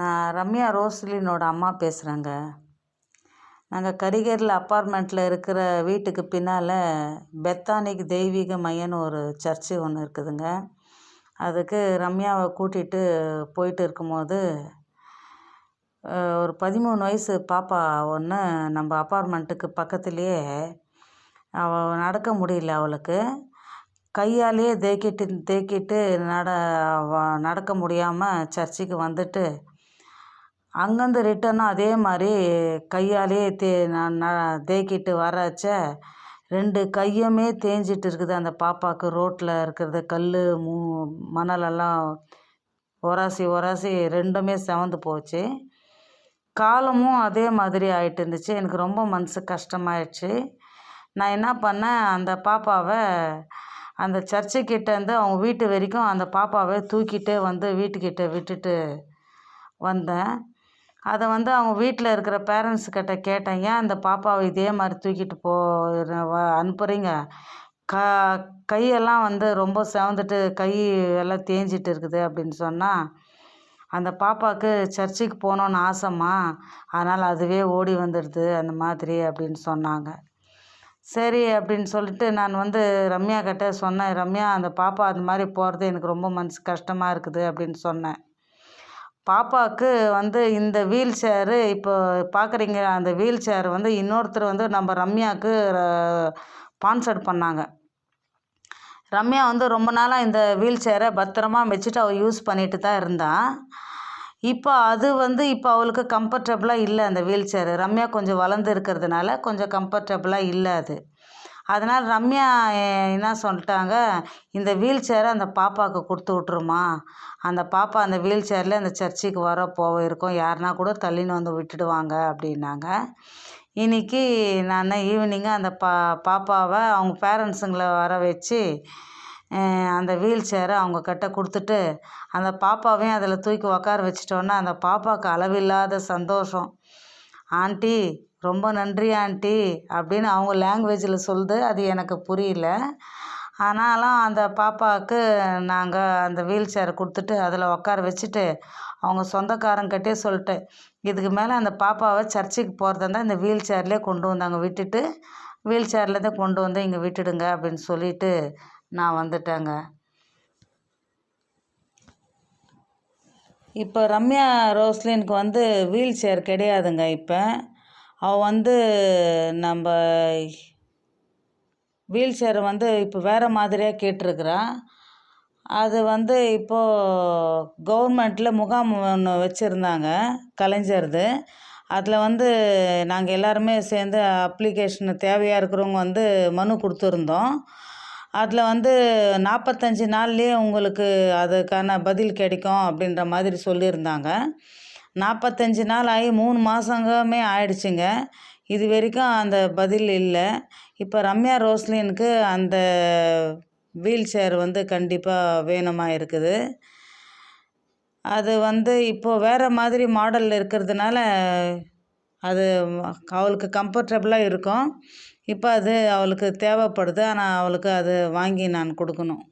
நான் ரம்யா ரோஸ்லினோட அம்மா பேசுகிறேங்க. நாங்கள் கரிகேரில் அப்பார்ட்மெண்ட்டில் இருக்கிற வீட்டுக்கு பின்னால் பெத்தானிக் தெய்வீக மையம்னு ஒரு சர்ச்சு ஒன்று இருக்குதுங்க. அதுக்கு ரம்யாவை கூட்டிகிட்டு போயிட்டு இருக்கும்போது ஒரு 13 வயசு பாப்பா ஒன்று நம்ம அப்பார்ட்மெண்ட்டுக்கு பக்கத்துலேயே அவள் நடக்க முடியல. அவளுக்கு கையாலேயே தேக்கிட்டு நடக்க முடியாமல் சர்ச்சுக்கு வந்துட்டு அங்கேருந்து ரிட்டனும் அதே மாதிரி கையாலேயே தேக்கிட்டு வரச்ச 2 கையுமே தேஞ்சிட்டு இருக்குது. அந்த பாப்பாவுக்கு ரோட்டில் இருக்கிறது கல் மணலெல்லாம் உராசி 2மே செவந்து போச்சு. காலமும் அதே மாதிரி ஆகிட்டு இருந்துச்சு. எனக்கு ரொம்ப மனசு கஷ்டமாயிடுச்சு. நான் என்ன பண்ணேன், அந்த பாப்பாவை அந்த சர்ச்சுக்கிட்டேருந்து அவங்க வீட்டு வரைக்கும் அந்த பாப்பாவை தூக்கிட்டே வந்து வீட்டுக்கிட்ட விட்டுட்டு வந்தேன். அதை அவங்க வீட்டில் இருக்கிற பேரண்ட்ஸுக்கிட்ட கேட்டேன், ஏன் அந்த பாப்பாவை இதே மாதிரி தூக்கிட்டு அனுப்புகிறீங்க? கையெல்லாம் ரொம்ப செவந்துட்டு கை எல்லாம் தேஞ்சிட்டு இருக்குது அப்படின்னு சொன்னால், அந்த பாப்பாவுக்கு சர்ச்சுக்கு போகணுன்னு ஆசைம்மா, அதனால் அதுவே ஓடி வந்துடுது அந்த மாதிரி அப்படின்னு சொன்னாங்க. சரி அப்படின்னு சொல்லிட்டு நான் ரம்யா கிட்ட சொன்னேன், ரம்யா அந்த பாப்பா அந்த மாதிரி போகிறது எனக்கு ரொம்ப மனசு கஷ்டமாக இருக்குது அப்படின்னு சொன்னேன். பாப்பாவுக்கு இந்த வீல் சேரு இப்போ பார்க்குறீங்க, அந்த வீல் சேர் இன்னொருத்தர் நம்ம ரம்யாவுக்கு ஸ்பான்சர் பண்ணாங்க. ரம்யா ரொம்ப நாளாக இந்த வீல் சேரை பத்திரமா வச்சுட்டு அவள் யூஸ் பண்ணிட்டு தான் இருந்தாள். இப்போ அது இப்போ அவளுக்கு கம்ஃபர்டபுளாக இல்லை அந்த வீல் சேரு. ரம்யா கொஞ்சம் வளர்ந்து இருக்கிறதுனால கொஞ்சம் கம்ஃபர்டபுளாக இல்லை அது. அதனால் ரம்யா என்ன சொல்லிட்டாங்க, இந்த வீல் சேரை அந்த பாப்பாவுக்கு கொடுத்து விட்ருமா, அந்த பாப்பா அந்த வீல் சேரில் அந்த சர்ச்சுக்கு போக இருக்கும், யாருனா கூட தள்ளின்னு வந்து விட்டுடுவாங்க அப்படின்னாங்க. இன்றைக்கி நான் ஈவினிங்கு அந்த பாப்பாவை அவங்க பேரண்ட்ஸுங்களை வர வச்சு அந்த வீல் சேரை அவங்கக்கிட்ட கொடுத்துட்டு அந்த பாப்பாவையும் அதில் தூக்கி உக்கார வச்சிட்டோன்னா அந்த பாப்பாவுக்கு அளவில்லாத சந்தோஷம். ஆண்டி ரொம்ப நன்றி ஆண்டி அப்படின்னு அவங்க லாங்குவேஜில் சொல்லுது. அது எனக்கு புரியல. ஆனாலும் அந்த பாப்பாவுக்கு நாங்கள் அந்த வீல் சேரை கொடுத்துட்டு அதில் உட்கார வச்சுட்டு அவங்க சொந்தக்காரங்கிட்டே சொல்லிட்டேன், இதுக்கு மேலே அந்த பாப்பாவை சர்ச்சுக்கு போகிறதா இருந்தால் இந்த வீல் சேர்லேயே கொண்டு வந்தாங்க விட்டுட்டு, வீல் சேர்லேருந்தே கொண்டு வந்து இங்கே விட்டுடுங்க அப்படின்னு சொல்லிவிட்டு நான் வந்துட்டேங்க. இப்போ ரம்யா ரோஸ்லினுக்கு வீல் சேர் கிடையாதுங்க. இப்போ அவள் நம்ம வீல் சேரை இப்போ வேறு மாதிரியாக கேட்டிருக்குறான். அது இப்போது கவர்மெண்ட்டில் முகாம் ஒன்று வச்சுருந்தாங்க, கலைஞர்து. அதில் நாங்கள் எல்லாருமே சேர்ந்து அப்ளிகேஷன் தேவையாக இருக்கிறவங்க மனு கொடுத்துருந்தோம். அதில் 45 நாள்லேயே உங்களுக்கு அதுக்கான பதில் கிடைக்கும் அப்படின்ற மாதிரி சொல்லியிருந்தாங்க. 45 நாள் ஆகி 3 மாதமே ஆயிடுச்சுங்க. இது வரைக்கும் அந்த பதில் இல்லை. இப்போ ரம்யா ரோஸ்லினுக்கு அந்த வீல் சேர் கண்டிப்பாக வேணுமா இருக்குது. அது இப்போது வேறு மாதிரி மாடலில் இருக்கிறதுனால அது அவளுக்கு கம்ஃபர்டபுளாக இருக்கும். இப்போ அது அவளுக்கு தேவைப்படுது. ஆனால் அவளுக்கு அது வாங்கி நான் கொடுக்கணும்.